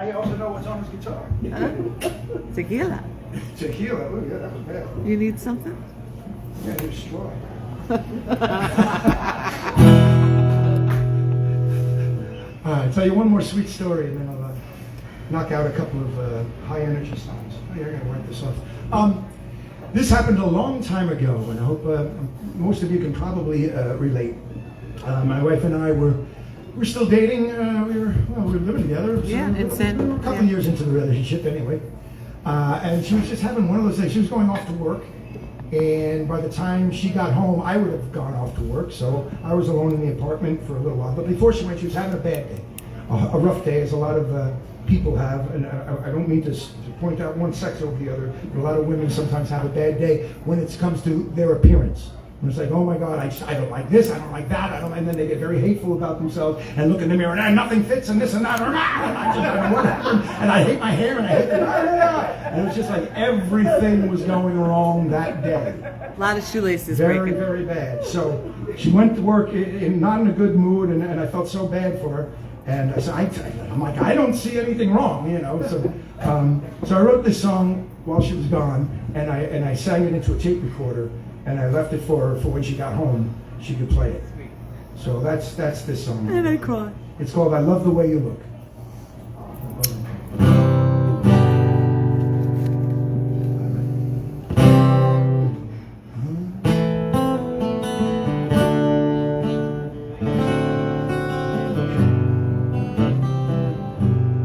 I also know what's on his guitar. Tequila. Tequila. Oh, yeah, that was bad. You need something? Yeah, he was straw. All right, tell you one more sweet story, and then I'll knock out a couple of high-energy songs. Oh, yeah, I gotta wipe this off. This happened a long time ago, and I hope most of you can probably relate. My wife and I were still dating. We were living together. Yeah, it's a couple of years into the relationship, anyway. And she was just having one of those days. She was going off to work, and by the time she got home, I would have gone off to work. So I was alone in the apartment for a little while. But before she went, she was having a bad day, a rough day, as a lot of people have. And I don't mean to point out one sex over the other, but a lot of women sometimes have a bad day when it comes to their appearance. And it's like, oh my God, I don't like this, I don't like that, and then they get very hateful about themselves and look in the mirror and nothing fits and this and that, and I just don't know what happened, and I hate my hair, and I hate the and it was just like everything was going wrong that day. A lot of shoelaces very, breaking. very bad. So she went to work not in a good mood, and I felt so bad for her. And so I'm like, I don't see anything wrong, you know. So I wrote this song while she was gone, and I sang it into a tape recorder. And I left it for her for when she got home, she could play it. So that's this song. And I cried. It's called I Love the Way You Look.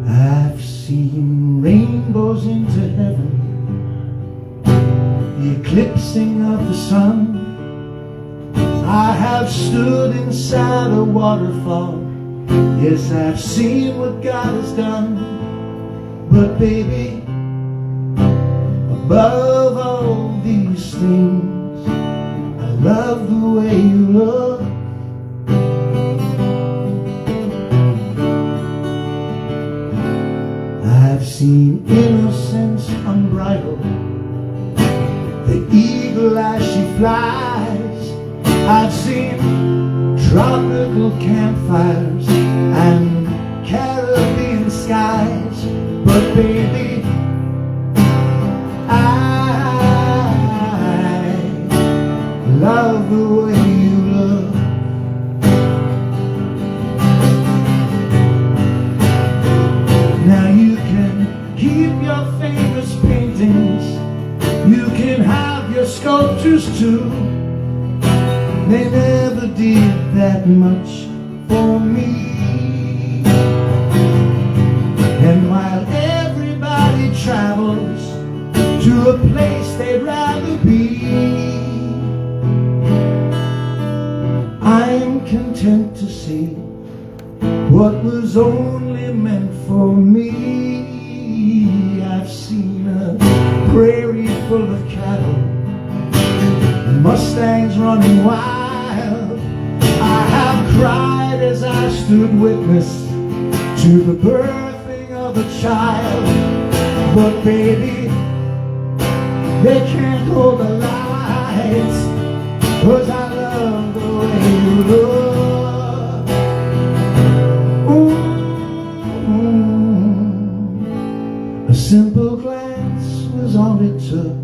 I've seen rainbows into heaven, the eclipsing of the sun. I have stood inside a waterfall. Yes, I've seen what God has done. But baby, above all these things, I love the way you look. I've seen innocence unbridled, the eagle as she flies. I've seen tropical campfires and Caribbean skies. But baby, I love the way you look. Now you can keep your famous paintings, you can have your sculptures too. They never did that much for me. And while everybody travels to a place they'd rather be, I'm content to see what was only meant for me. I've seen a prairie full of cattle, Mustangs running wild. I have cried as I stood witness to the birthing of a child. But baby, they can't hold the lights, 'cause I love the way you look. Ooh, a simple glance was all it took